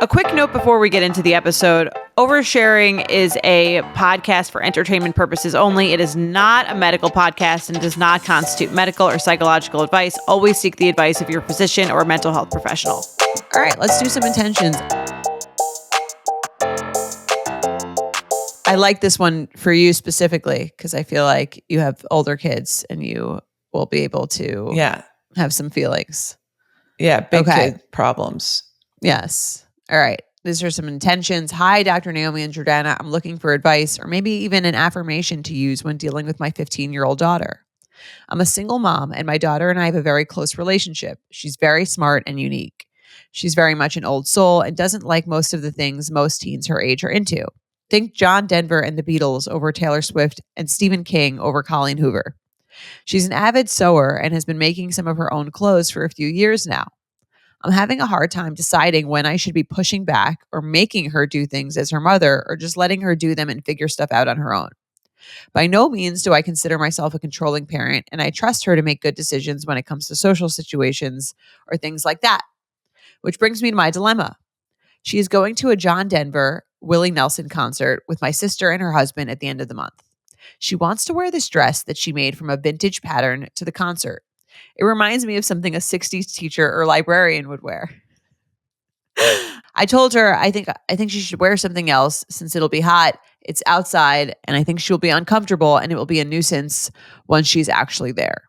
A quick note before we get into the episode. Oversharing is a podcast for entertainment purposes only. It is not a medical podcast and does not constitute medical or psychological advice. Always seek the advice of your physician or mental health professional. All right, let's do some intentions. I like this one for you specifically because I feel like you have older kids and you will be able to have some feelings. Yeah, big kid problems. Yes. All right. These are some intentions. Hi, Dr. Naomi and Jordana. I'm looking for advice or maybe even an affirmation to use when dealing with my 15-year-old daughter. I'm a single mom and my daughter and I have a very close relationship. She's very smart and unique. She's very much an old soul and doesn't like most of the things most teens her age are into. Think John Denver and the Beatles over Taylor Swift and Stephen King over Colleen Hoover. She's an avid sewer and has been making some of her own clothes for a few years now. I'm having a hard time deciding when I should be pushing back or making her do things as her mother or just letting her do them and figure stuff out on her own. By no means do I consider myself a controlling parent, and I trust her to make good decisions when it comes to social situations or things like that. Which brings me to my dilemma. She is going to a John Denver, Willie Nelson concert with my sister and her husband at the end of the month. She wants to wear this dress that she made from a vintage pattern to the concert. It reminds me of something a 60s teacher or librarian would wear. I told her I think she should wear something else since it'll be hot. It's outside and I think she'll be uncomfortable and it will be a nuisance once she's actually there.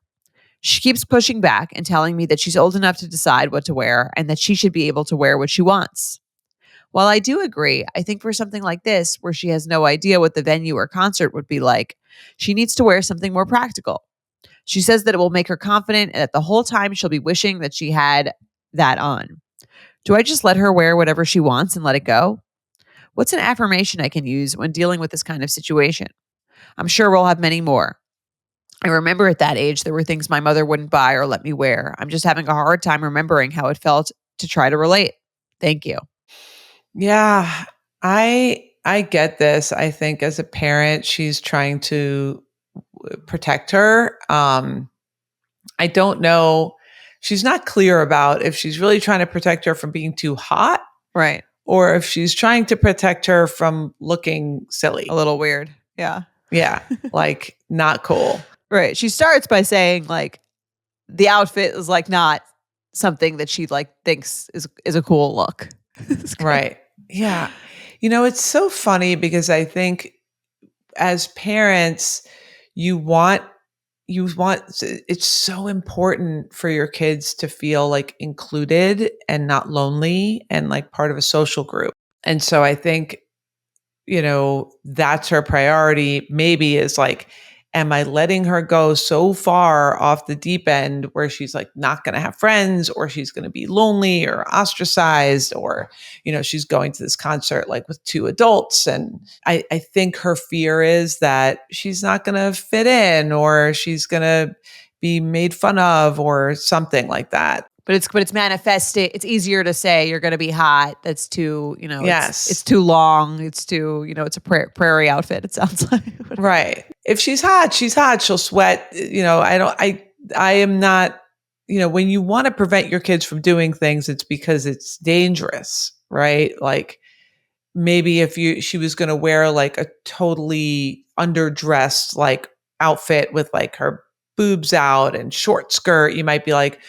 She keeps pushing back and telling me that she's old enough to decide what to wear and that she should be able to wear what she wants. While I do agree, I think for something like this, where she has no idea what the venue or concert would be like, she needs to wear something more practical. She says that it will make her confident and that the whole time she'll be wishing that she had that on. Do I just let her wear whatever she wants and let it go? What's an affirmation I can use when dealing with this kind of situation? I'm sure we'll have many more. I remember at that age, there were things my mother wouldn't buy or let me wear. I'm just having a hard time remembering how it felt to try to relate. Thank you. Yeah, I get this. I think as a parent, she's trying to protect her. I don't know. She's not clear about if she's really trying to protect her from being too hot. Right. Or if she's trying to protect her from looking silly. A little weird. Yeah. Yeah. Like not cool. Right. She starts by saying like the outfit is like not something that she like thinks is a cool look. Right. Yeah. You know, it's so funny because I think as parents, you want it's so important for your kids to feel like included and not lonely and like part of a social group. And so I think, you know, that's her priority maybe is like, am I letting her go so far off the deep end where she's like not going to have friends or she's going to be lonely or ostracized or, you know, she's going to this concert like with two adults. And I think her fear is that she's not going to fit in or she's going to be made fun of or something like that. But it's manifested. It's easier to say you're going to be hot. That's too, you know, yes. It's too long. It's too, you know, it's a prairie outfit. It sounds like. Right. If she's hot, she'll sweat. You know, I am not, you know, when you want to prevent your kids from doing things, it's because it's dangerous, right? Like maybe if she was going to wear like a totally underdressed like outfit with like her boobs out and short skirt, you might be like,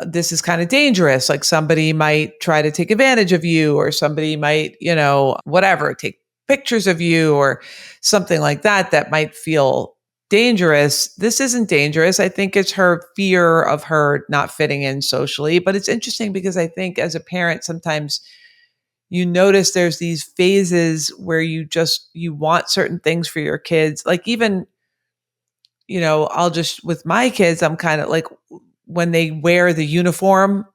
this is kind of dangerous. Like somebody might try to take advantage of you or somebody might, you know, whatever, take pictures of you or something like that, that might feel dangerous. This isn't dangerous. I think it's her fear of her not fitting in socially. But it's interesting because I think as a parent, sometimes you notice there's these phases where you want certain things for your kids. Like even, you know, with my kids, I'm kind of like, when they wear the uniform,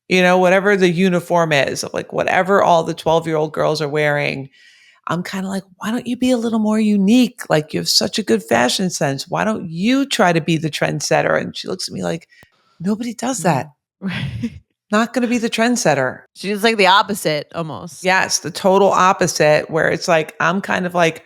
you know, whatever the uniform is, like whatever all the 12-year-old girls are wearing, I'm kind of like, why don't you be a little more unique? Like you have such a good fashion sense. Why don't you try to be the trendsetter? And she looks at me like, nobody does that. Right. Not going to be the trendsetter. She's like the opposite almost. Yes, the total opposite, where it's like, I'm kind of like,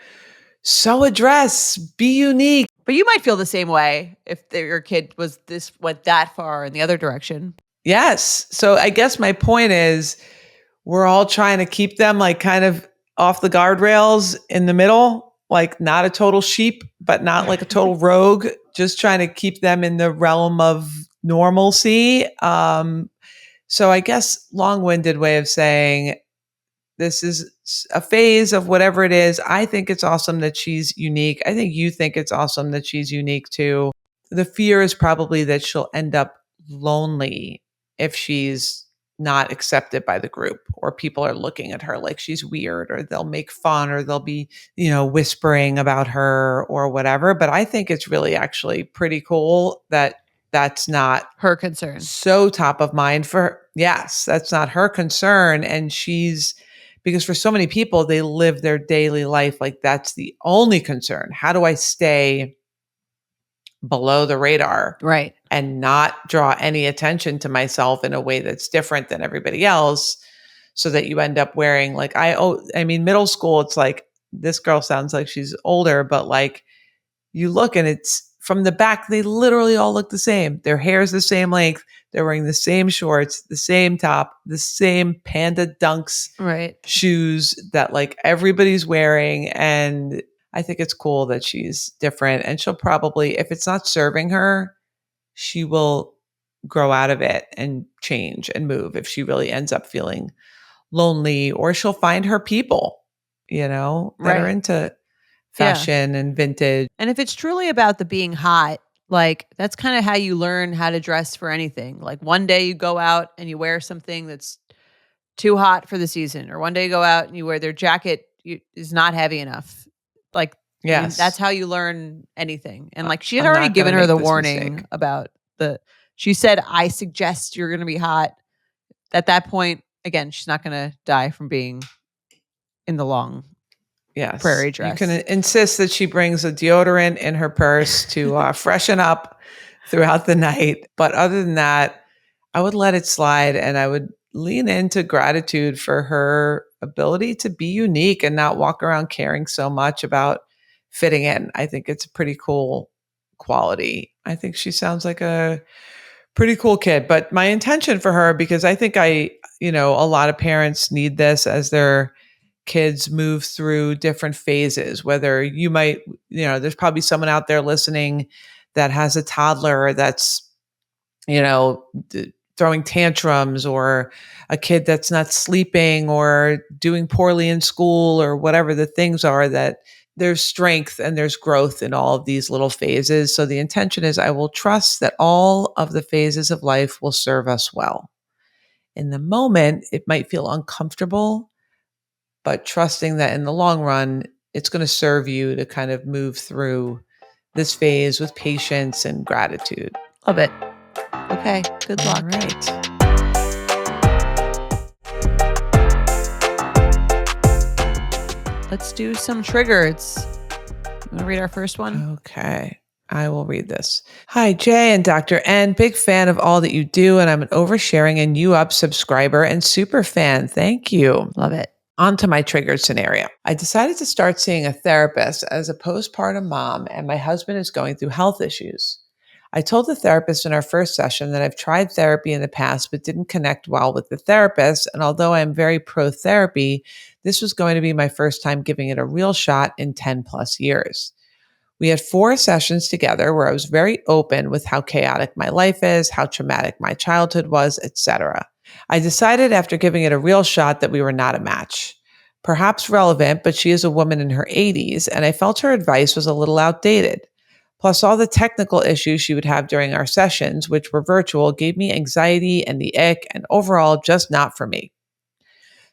sew a dress, be unique. But you might feel the same way if your kid went that far in the other direction. Yes. So I guess my point is, we're all trying to keep them like kind of off the guardrails in the middle, like not a total sheep, but not like a total rogue, just trying to keep them in the realm of normalcy. So I guess long-winded way of saying this is a phase of whatever it is. I think it's awesome that she's unique. I think you think it's awesome that she's unique too. The fear is probably that she'll end up lonely if she's not accepted by the group, or people are looking at her like she's weird, or they'll make fun, or they'll be, whispering about her or whatever. But I think it's really actually pretty cool that that's not Her concern. so top of mind for her. Yes, that's not her concern. And because for so many people, they live their daily life like that's the only concern. How do I stay below the radar, right, and not draw any attention to myself in a way that's different than everybody else, so that you end up wearing like, middle school, it's like, this girl sounds like she's older, but like you look and it's from the back, they literally all look the same. Their hair is the same length. They're wearing the same shorts, the same top, the same Panda Dunks right, shoes that like everybody's wearing. And I think it's cool that she's different. And she'll probably, if it's not serving her, she will grow out of it and change and move if she really ends up feeling lonely, or she'll find her people, that are right. into fashion and vintage. And if it's truly about the being hot, like that's kind of how you learn how to dress for anything. Like one day you go out and you wear something that's too hot for the season, or one day you go out and you wear their jacket is not heavy enough. Like, I mean, Yes. that's how you learn anything. And like she had I'm already not gonna given her make the this warning mistake. about she said, I suggest you're going to be hot. At that point, again, she's not going to die from being in the long Yes. prairie You dress. can insist that she brings a deodorant in her purse to freshen up throughout the night. But other than that, I would let it slide, and I would lean into gratitude for her ability to be unique and not walk around caring so much about fitting in. I think it's a pretty cool quality. I think she sounds like a pretty cool kid. But my intention for her, because I think a lot of parents need this as their kids move through different phases, whether you might, there's probably someone out there listening that has a toddler that's, throwing tantrums, or a kid that's not sleeping or doing poorly in school, or whatever the things are, that there's strength and there's growth in all of these little phases. So the intention is, I will trust that all of the phases of life will serve us well. In the moment, it might feel uncomfortable, but trusting that in the long run, it's going to serve you to kind of move through this phase with patience and gratitude. Love it. Okay. Good luck. All right. Let's do some triggers. You want to read our first one? Okay. I will read this. Hi, Jay and Dr. N. Big fan of all that you do, and I'm an oversharing and you up subscriber and super fan. Thank you. Love it. On to my triggered scenario. I decided to start seeing a therapist as a postpartum mom, and my husband is going through health issues. I told the therapist in our first session that I've tried therapy in the past but didn't connect well with the therapist, and although I am very pro therapy, this was going to be my first time giving it a real shot in 10 plus years. We had 4 sessions together where I was very open with how chaotic my life is, how traumatic my childhood was, etc. I decided after giving it a real shot that we were not a match. Perhaps relevant, but she is a woman in her 80s, and I felt her advice was a little outdated. Plus, all the technical issues she would have during our sessions, which were virtual, gave me anxiety and the ick, and overall, just not for me.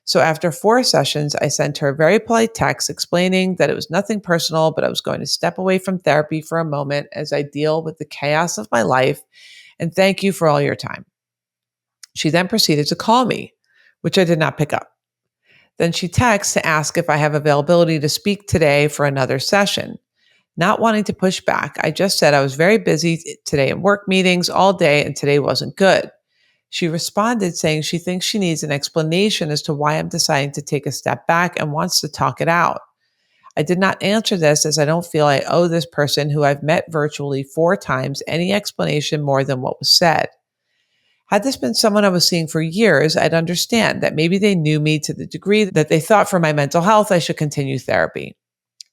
So after 4 sessions, I sent her a very polite text explaining that it was nothing personal, but I was going to step away from therapy for a moment as I deal with the chaos of my life, and thank you for all your time. She then proceeded to call me, which I did not pick up. Then she texts to ask if I have availability to speak today for another session. Not wanting to push back, I just said I was very busy today in work meetings all day and today wasn't good. She responded saying she thinks she needs an explanation as to why I'm deciding to take a step back and wants to talk it out. I did not answer this as I don't feel I owe this person who I've met virtually 4 times any explanation more than what was said. Had this been someone I was seeing for years, I'd understand that maybe they knew me to the degree that they thought for my mental health I should continue therapy.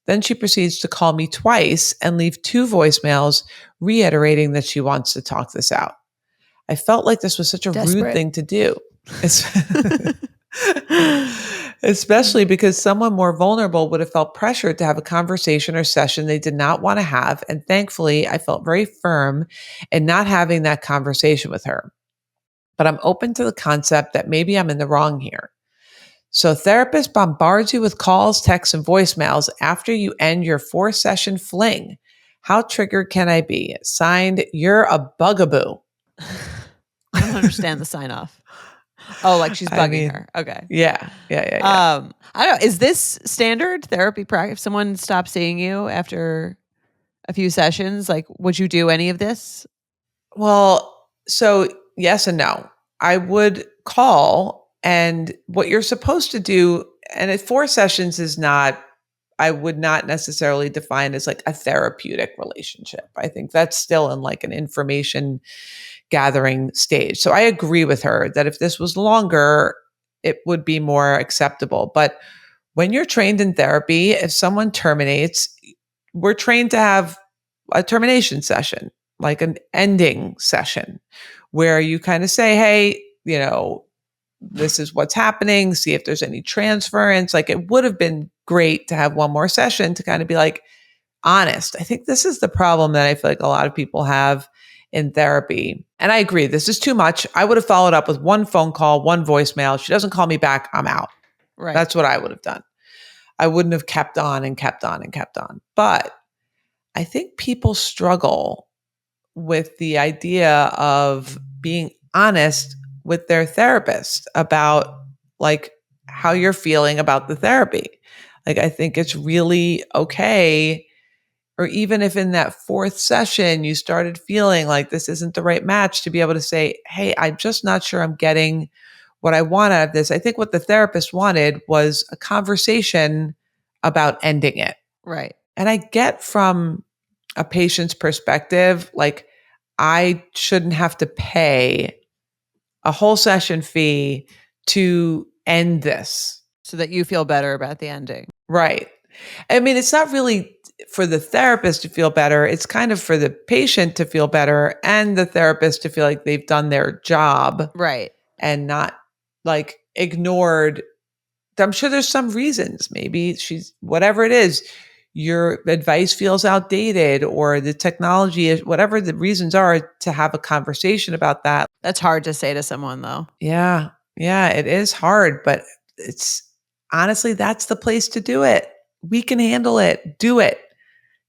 Then she proceeds to call me twice and leave two voicemails reiterating that she wants to talk this out. I felt like this was such a rude Desperate. thing to do. Especially because someone more vulnerable would have felt pressured to have a conversation or session they did not want to have. And thankfully, I felt very firm in not having that conversation with her. But I'm open to the concept that maybe I'm in the wrong here. So, therapist bombards you with calls, texts, and voicemails after you end your 4-session fling. How triggered can I be? Signed, you're a bugaboo. I don't understand the sign off. Oh, like she's I bugging mean, her. Okay. yeah. I don't know. Is this standard therapy practice? If someone stops seeing you after a few sessions, like, would you do any of this? Well, so yes and no. I would call, and what you're supposed to do, and at 4 sessions is not, I would not necessarily define as like a therapeutic relationship. I think that's still in like an information gathering stage. So I agree with her that if this was longer, it would be more acceptable. But when you're trained in therapy, if someone terminates, we're trained to have a termination session, like an ending session, where you kind of say, hey, this is what's happening, see if there's any transference. Like it would have been great to have one more session to kind of be like honest. I think this is the problem that I feel like a lot of people have in therapy. And I agree, this is too much. I would have followed up with one phone call, one voicemail. She doesn't call me back, I'm out. Right. That's what I would have done. I wouldn't have kept on and kept on and kept on. But I think people struggle with the idea of being honest with their therapist about like how you're feeling about the therapy. Like I think it's really okay, or even if in that 4th session you started feeling like this isn't the right match, to be able to say, hey, I'm just not sure I'm getting what I want out of this. I think what the therapist wanted was a conversation about ending it. Right. And I get from a patient's perspective, like I shouldn't have to pay a whole session fee to end this. So that you feel better about the ending. Right. I mean, it's not really for the therapist to feel better. It's kind of for the patient to feel better and the therapist to feel like they've done their job Right. and not like ignored. I'm sure there's some reasons. Maybe she's, whatever it is, your advice feels outdated or the technology is, whatever the reasons are, to have a conversation about that. That's hard to say to someone though. Yeah. Yeah. It is hard, but it's honestly, that's the place to do it. We can handle it. Do it.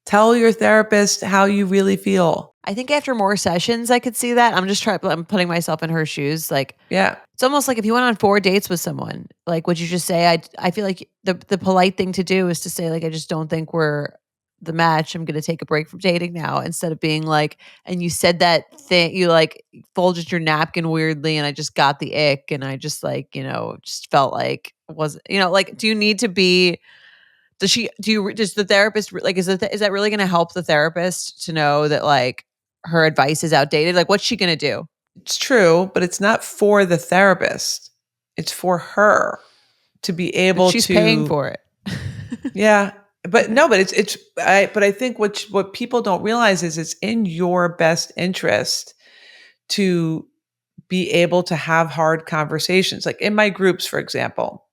Tell your therapist how you really feel. I think after more sessions, I could see that. I'm putting myself in her shoes. Like, Yeah. it's almost like if you went on 4 dates with someone, like, would you just say, I feel like the polite thing to do is to say, like, I just don't think we're the match. I'm going to take a break from dating now, instead of being like, and you said that thing, you like folded your napkin weirdly and I just got the ick. And I just like, just felt like was, like, do you need to be, does the therapist like, is that really going to help the therapist to know that like her advice is outdated? Like, what's she going to do? It's true, but it's not for the therapist. It's for her to be able She's to. paying for it. Yeah, but no, but but I think what people don't realize is it's in your best interest to be able to have hard conversations. Like in my groups, for example,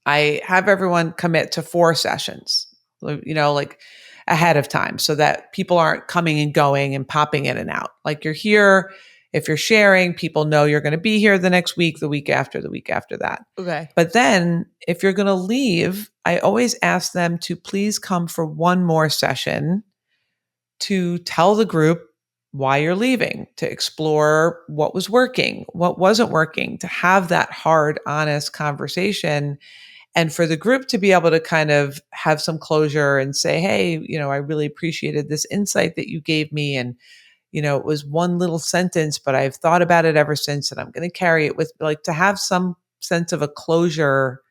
I have everyone commit to 4 sessions, like ahead of time so that people aren't coming and going and popping in and out. Like you're here, if you're sharing, people know you're going to be here the next week, the week after, the week after that. Okay. But then if you're going to leave, I always ask them to please come for one more session to tell the group why you're leaving, to explore what was working, what wasn't working, to have that hard, honest conversation, and for the group to be able to kind of have some closure and say, hey, I really appreciated this insight that you gave me. And, it was one little sentence, but I've thought about it ever since. And I'm going to carry it with, like, to have some sense of a closure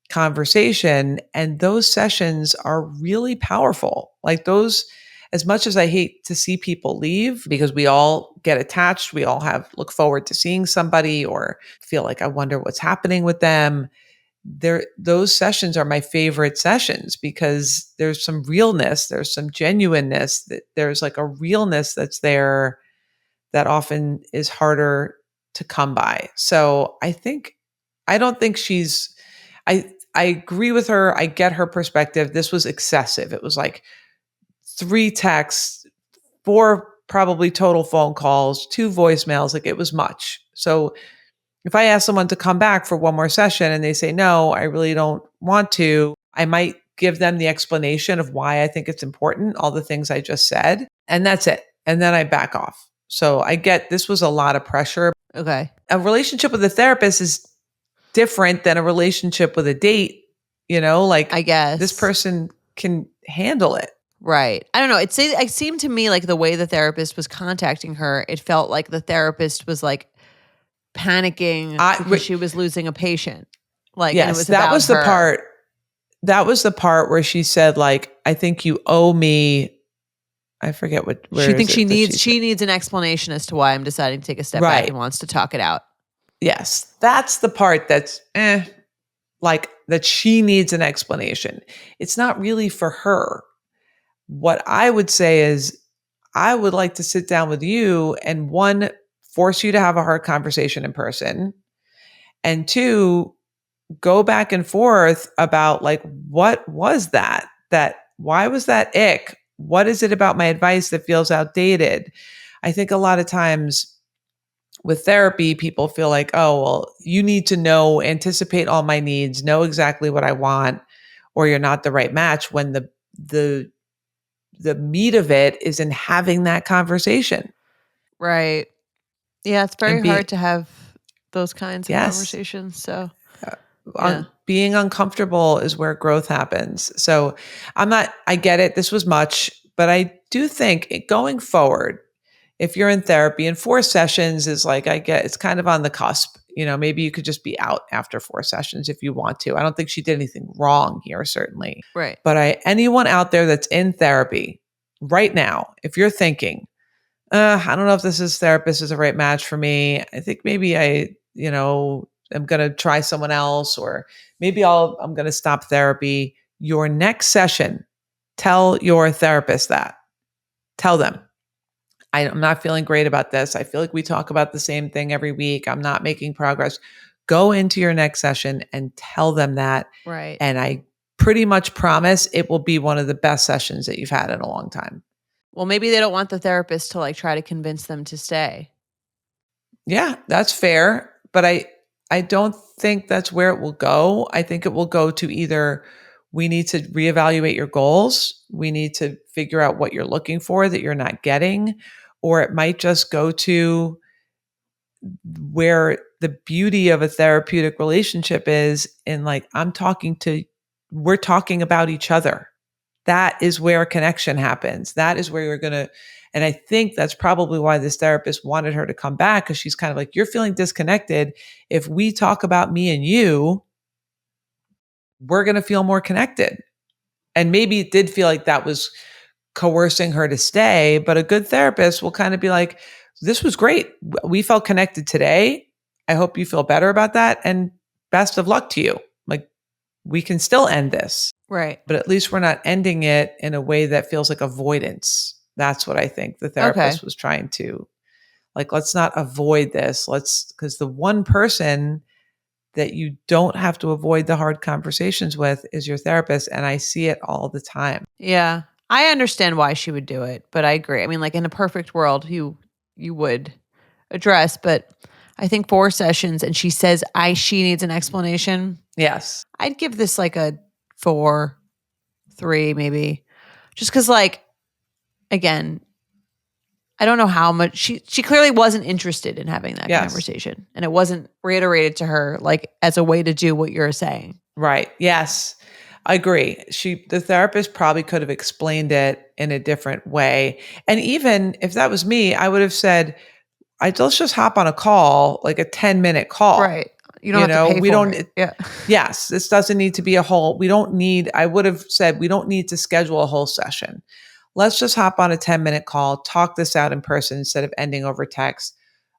conversation. And those sessions are really powerful. Like those, as much as I hate to see people leave because we all get attached, we all look forward to seeing somebody or feel like I wonder what's happening with them. Those sessions are my favorite sessions because there's some realness, there's some genuineness, that there's like a realness that's there that often is harder to come by. So I don't think I agree with her. I get her perspective. This was excessive. It was like 3 texts, 4 probably total phone calls, 2 voicemails. Like it was much. So if I ask someone to come back for one more session and they say, no, I really don't want to, I might give them the explanation of why I think it's important, all the things I just said, and that's it. And then I back off. So I get this was a lot of pressure. Okay. A relationship with a therapist is different than a relationship with a date, like I guess. this person can handle it. Right. I don't know. It seemed to me like the way the therapist was contacting her, it felt like the therapist was like panicking because she was losing a patient. Like, and it was that was about the her. part. That was the part where she said, like, I think you owe me. I forget where She thinks is it she needs an explanation as to why I'm deciding to take a step back Right. and wants to talk it out. Yes, that's the part that's like that she needs an explanation. It's not really for her. What I would say is I would like to sit down with you and one, force you to have a hard conversation in person, and 2, go back and forth about like, what was that? Why was that ick? What is it about my advice that feels outdated? I think a lot of times with therapy, people feel like, oh, well, you need to anticipate all my needs, know exactly what I want, or you're not the right match, when the meat of it is in having that conversation. Right. Yeah, it's very And hard to have those kinds of yes, conversations. So, yeah. being uncomfortable is where growth happens. So I get it. This was much, but I do think going forward, if you're in therapy and 4 sessions is like, I get it's kind of on the cusp. Maybe you could just be out after 4 sessions if you want to. I don't think she did anything wrong here, certainly. Right. But anyone out there that's in therapy right now, if you're thinking, I don't know if this therapist is the right match for me. I think maybe am going to try someone else, or maybe I'm going to stop therapy. Your next session, tell your therapist that. Tell them, I'm not feeling great about this. I feel like we talk about the same thing every week. I'm not making progress. Go into your next session and tell them that. Right. And I pretty much promise it will be one of the best sessions that you've had in a long time. Well, maybe they don't want the therapist to like try to convince them to stay. Yeah, that's fair. But I don't think that's where it will go. I think it will go to either we need to reevaluate your goals. We need to figure out what you're looking for that you're not getting. Or it might just go to where the beauty of a therapeutic relationship is in like, we're talking about each other. That is where a connection happens. That is where you're going to, and I think that's probably why this therapist wanted her to come back, because she's kind of like, you're feeling disconnected. If we talk about me and you, we're going to feel more connected. And maybe it did feel like that was coercing her to stay, but a good therapist will kind of be like, this was great. We felt connected today. I hope you feel better about that. And best of luck to you. Like, we can still end this. Right. But at least we're not ending it in a way that feels like avoidance. That's what I think the therapist was trying to, like, let's not avoid this. Because the one person that you don't have to avoid the hard conversations with is your therapist. And I see it all the time. Yeah. I understand why she would do it, but I agree. I mean, like in a perfect world, you would address, but I think 4 sessions and she says she needs an explanation. Yes. I'd give this like a 4, 3 maybe. Just cuz like again, I don't know how much she clearly wasn't interested in having that conversation, and it wasn't reiterated to her like as a way to do what you're saying. Right. Yes. I agree. The therapist probably could have explained it in a different way. And even if that was me, I would have said, let's just hop on a call, like a 10-minute call. Right. You don't have to pay for it. Yeah. Yes. This doesn't need to be I would have said, we don't need to schedule a whole session. let's just hop on a 10-minute call, talk this out in person instead of ending over text.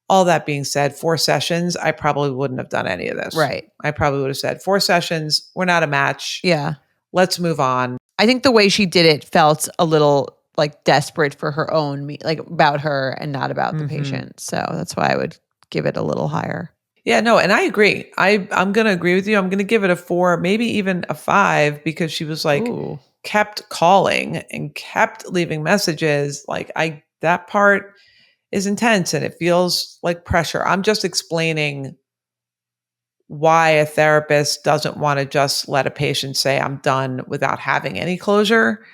All that being said, 4 sessions, I probably wouldn't have done any of this. Right. I probably would have said 4 sessions, we're not a match. Yeah. Let's move on. I think the way she did it felt a little like desperate for her own, like about her and not about the patient. So that's why I would give it a little higher. Yeah, no, and I agree. I'm going to agree with you. I'm going to give it a 4, maybe even a 5, because she was like, Ooh. kept calling and kept leaving messages. Like that part is intense and it feels like pressure. I'm just explaining why a therapist doesn't want to just let a patient say, I'm done without having any closure.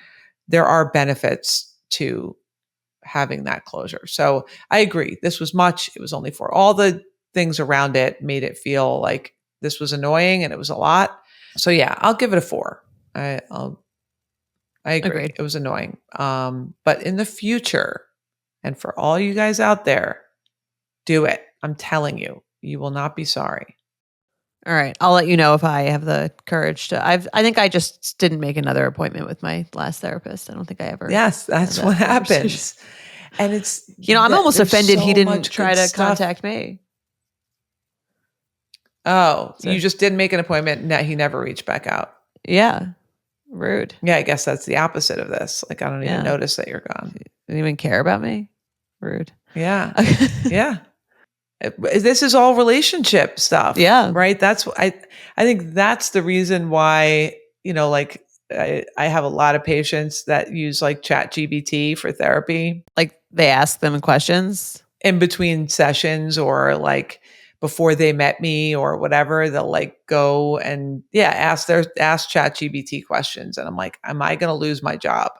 There are benefits to having that closure. So I agree. This was much. It was only 4. All the things around it made it feel like this was annoying and it was a lot. So yeah, I'll give it a 4. I agree. Agreed. It was annoying. But in the future, and for all you guys out there, do it. I'm telling you, you will not be sorry. All right. I'll let you know if I have the courage to. I think I just didn't make another appointment with my last therapist. I don't think I ever. Yes, that's had what that conversation. happens. And it's, I'm almost there's offended he so didn't much try good to stuff. contact me. Oh, So- you just didn't make an appointment. No, he never reached back out. Yeah. Rude. Yeah, I guess that's the opposite of this. Like, I don't even notice that you're gone. Didn't even care about me. Rude. Yeah. Yeah. This is all relationship stuff. Yeah. Right. That's I think that's the reason why, like I have a lot of patients that use like ChatGPT for therapy. Like they ask them questions In between sessions or like before they met me or whatever, they'll like go and ask ChatGPT questions. And I'm like, am I going to lose my job?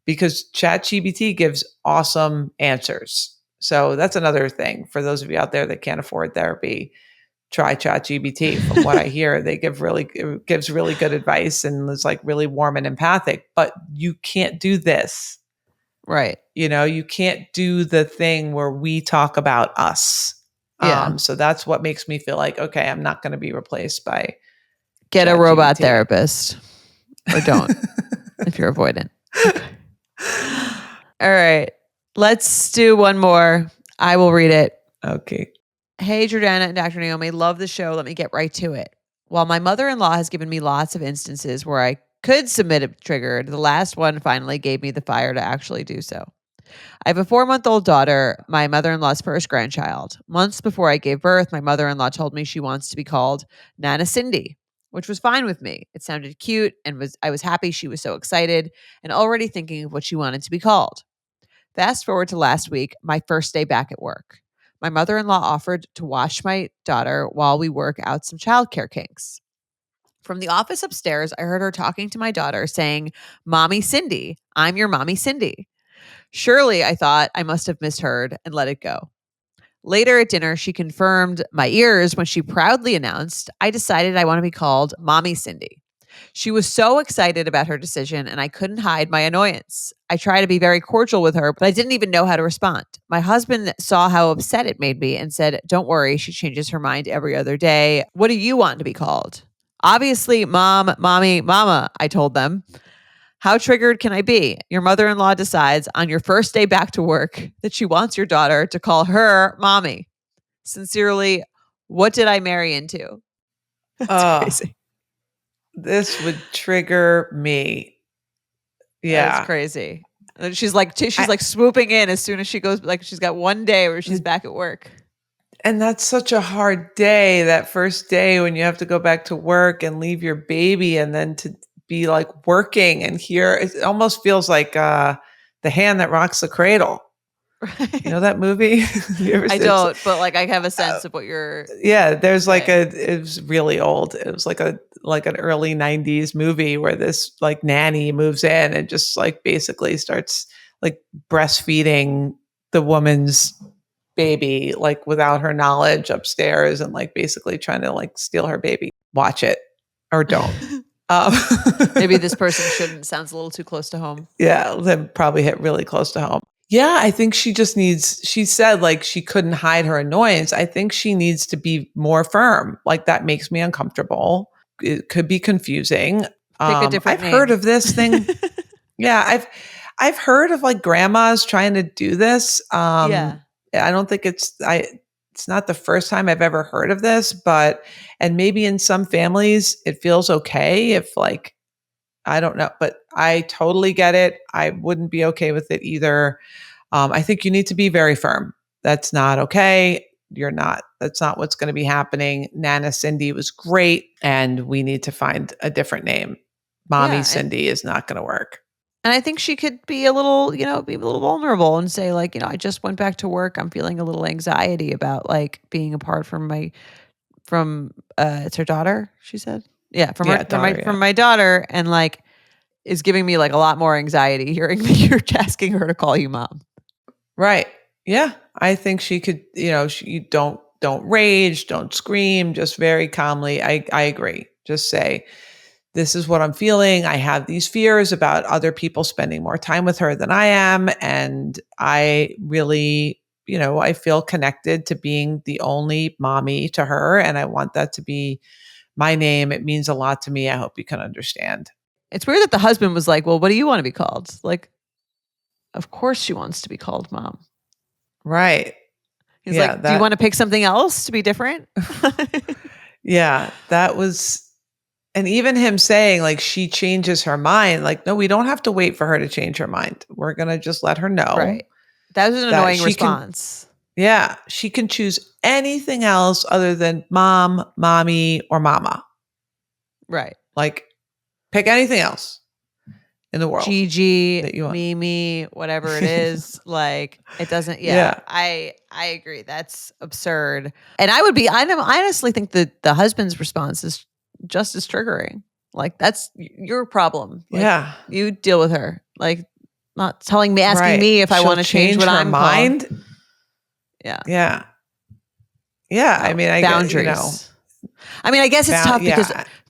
Because ChatGPT gives awesome answers. So that's another thing for those of you out there that can't afford therapy. Try ChatGPT. From what I hear, it gives really good advice and is like really warm and empathic. But you can't do this. Right. You can't do the thing where we talk about us. Yeah. So that's what makes me feel like, okay, I'm not going to be replaced by Get a ChatGPT. robot therapist or don't if you're avoidant. Okay. All right. Let's do one more. I will read it. Okay. Hey, Jordana and Dr. Naomi, love the show. Let me get right to it. While my mother-in-law has given me lots of instances where I could submit a trigger, the last one finally gave me the fire to actually do so. I have a 4-month-old daughter, my mother-in-law's first grandchild. Months before I gave birth, my mother-in-law told me she wants to be called Nana Cindy, which was fine with me. It sounded cute and I was happy she was so excited and already thinking of what she wanted to be called. Fast forward to last week, my first day back at work. My mother-in-law offered to watch my daughter while we work out some childcare kinks. From the office upstairs, I heard her talking to my daughter saying, "Mommy Cindy, I'm your Mommy Cindy." Surely, I thought I must have misheard and let it go. Later at dinner, she confirmed my ears when she proudly announced, "I decided I want to be called Mommy Cindy." She was so excited about her decision, and I couldn't hide my annoyance. I tried to be very cordial with her, but I didn't even know how to respond. My husband saw how upset it made me and said, "Don't worry, she changes her mind every other day. What do you want to be called?" "Obviously, Mom, Mommy, Mama," I told them. "How triggered can I be? Your mother-in-law decides on your first day back to work that she wants your daughter to call her Mommy. Sincerely, what did I marry into?" That's crazy. This would trigger me. Yeah. That's crazy. And she's like swooping in as soon as she goes, like she's got one day where she's back at work. And that's such a hard day, that first day when you have to go back to work and leave your baby and then to be like working and here it almost feels like The Hand That Rocks the Cradle. Right. You know that movie? I don't, but like I have a sense of what you're. Yeah, there's like it was really old. It was like an early 90s movie where this like nanny moves in and just like basically starts like breastfeeding the woman's baby like without her knowledge upstairs and like basically trying to like steal her baby. Watch it or don't. Maybe this person shouldn't. Sounds a little too close to home. Yeah, that probably hit really close to home. Yeah, I think she just needs, she said like she couldn't hide her annoyance. I think she needs to be more firm. Like that makes me uncomfortable. It could be confusing. Pick a different I've heard name. of this thing. Yeah, I've heard of like grandmas trying to do this. Yeah. I don't think it's not the first time I've ever heard of this, and maybe in some families it feels okay if like, I don't know, but I totally get it. I wouldn't be okay with it either. I think you need to be very firm. That's not okay. That's not what's going to be happening. Nana Cindy was great, and we need to find a different name. Mommy Yeah. Cindy is not going to work. And I think she could be a little, be a little vulnerable and say like, I just went back to work. I'm feeling a little anxiety about like being apart from it's her daughter, she said. Yeah, Yeah, daughter, yeah. from my daughter, and like is giving me like a lot more anxiety hearing that you're asking her to call you mom. Right. Yeah. I think she could, you don't rage, don't scream, just very calmly. I agree. Just say, this is what I'm feeling. I have these fears about other people spending more time with her than I am. And I really, I feel connected to being the only mommy to her. And I want that to be my name. It means a lot to me. I hope you can understand. It's weird that the husband was like, well, what do you want to be called? Like, of course she wants to be called mom. Right. He's like, do you want to pick something else to be different? Yeah, that was, and even him saying like she changes her mind, like, no, we don't have to wait for her to change her mind. We're going to just let her know. Right. That was an annoying response. Yeah, she can choose anything else other than mom, mommy, or mama. Right. Like, pick anything else in the world. Gigi, that you want. Mimi, whatever it is. Like, it doesn't, Yeah. I agree. That's absurd. And I honestly think that the husband's response is just as triggering. Like, that's your problem. Like, Yeah. you deal with her. Like, not telling me, asking Right. me if I She'll want to change what her I'm mind. called. Yeah. Yeah. Yeah. No, I mean, I boundaries. guess, I mean, I guess it's tough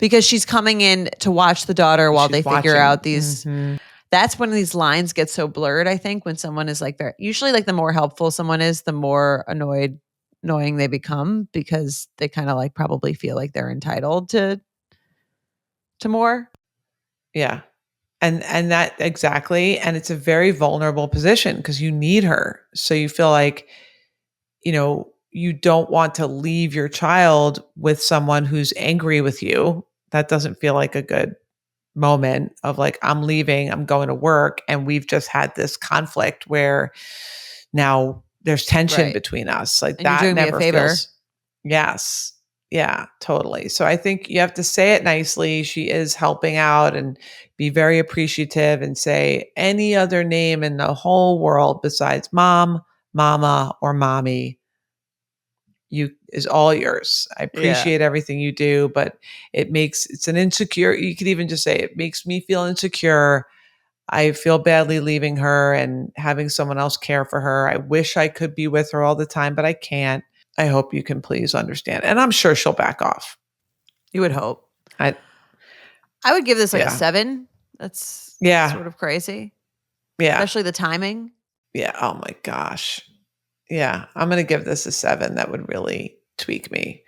because she's coming in to watch the daughter while they figure out these. Mm-hmm. That's when these lines get so blurred. I think when someone is like, usually like the more helpful someone is, the more annoying they become, because they kind of like probably feel like they're entitled to more. Yeah. And that exactly. And it's a very vulnerable position because you need her. So you feel like, you don't want to leave your child with someone who's angry with you. That doesn't feel like a good moment of like, I'm leaving, I'm going to work. And we've just had this conflict where now there's tension between us. Like, and that you're doing never me a favor. feels. Yes. Yeah, totally. So I think you have to say it nicely. She is helping out, and be very appreciative and say any other name in the whole world besides mom, mama, or mommy is all yours. I appreciate everything you do, but it's an insecure. You could even just say it makes me feel insecure. I feel badly leaving her and having someone else care for her. I wish I could be with her all the time, but I can't. I hope you can please understand. And I'm sure she'll back off. You would hope. I would give this like a 7. That's sort of crazy. Yeah. Especially the timing. Yeah. Oh my gosh. Yeah. I'm going to give this a 7. That would really tweak me.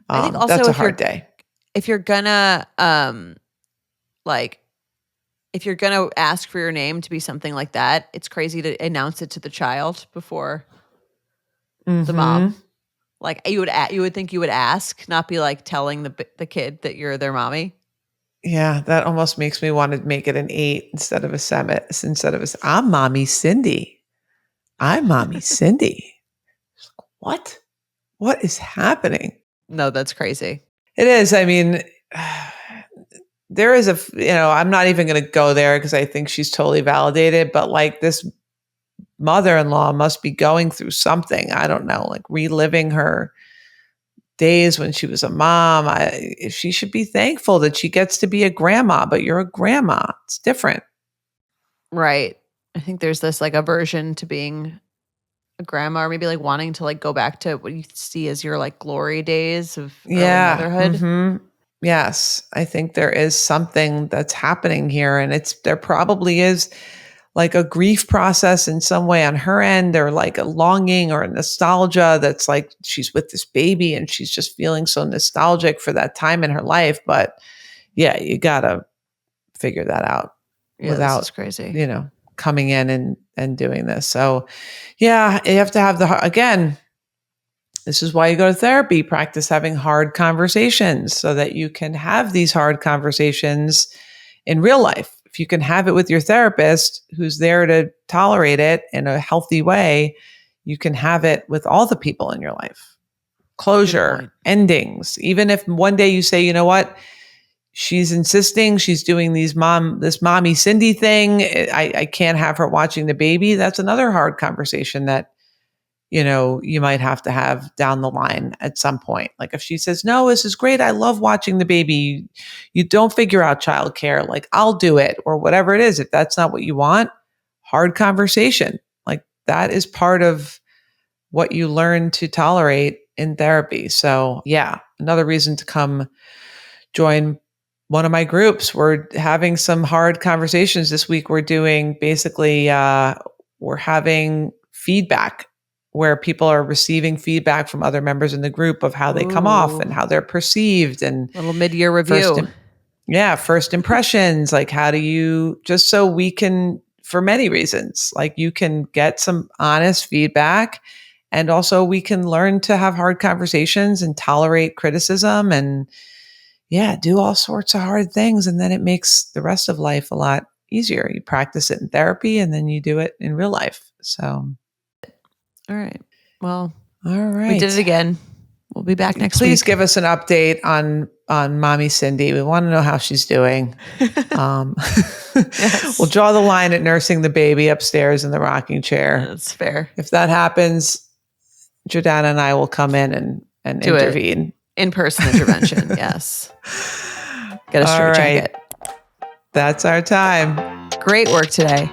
I think also that's a hard day. If you're gonna if you're gonna ask for your name to be something like that, it's crazy to announce it to the child before the mom. Like, you would think you would ask, not be like telling the kid that you're their mommy. Yeah, that almost makes me want to make it an 8 instead of a 7. I'm mommy Cindy. I'm mommy Cindy. What? What is happening? No, that's crazy. It is. I mean, there is I'm not even going to go there because I think she's totally validated, but like, this mother-in-law must be going through something. I don't know, like reliving her days when she was a mom. She should be thankful that she gets to be a grandma, but you're a grandma. It's different. Right. I think there's this like aversion to being a grandma, or maybe like wanting to like go back to what you see as your like glory days of early motherhood. Mm-hmm. Yes. I think there is something that's happening here, and there probably is like a grief process in some way on her end, or like a longing or a nostalgia that's like she's with this baby and she's just feeling so nostalgic for that time in her life. But yeah, you got to figure that out without, this is crazy. coming in and doing this. So yeah, you have to have again, this is why you go to therapy, practice having hard conversations so that you can have these hard conversations in real life. If you can have it with your therapist who's there to tolerate it in a healthy way, you can have it with all the people in your life. Closure, endings. Even if one day you say, you know what, she's insisting, she's doing this mommy Cindy thing, I can't have her watching the baby. That's another hard conversation that, you might have to have down the line at some point. Like if she says, no, this is great, I love watching the baby, you don't figure out childcare, like I'll do it, or whatever it is. If that's not what you want, hard conversation. Like that is part of what you learn to tolerate in therapy. So yeah, another reason to come join one of my groups. We're having some hard conversations this week. We're doing basically, we're having feedback where people are receiving feedback from other members in the group of how they come off and how they're perceived, and little mid-year review. First impressions, like how do you, just so we can, for many reasons, like you can get some honest feedback, and also we can learn to have hard conversations and tolerate criticism and do all sorts of hard things. And then it makes the rest of life a lot easier. You practice it in therapy and then you do it in real life. So. All right. Well, all right. We did it again. We'll be back next week. Please give us an update on mommy Cindy. We want to know how she's doing. Yes. We'll draw the line at nursing the baby upstairs in the rocking chair. That's fair. If that happens, Jordana and I will come in and do intervene. In-person intervention. Yes. Get a straight jacket. That's our time. Great work today.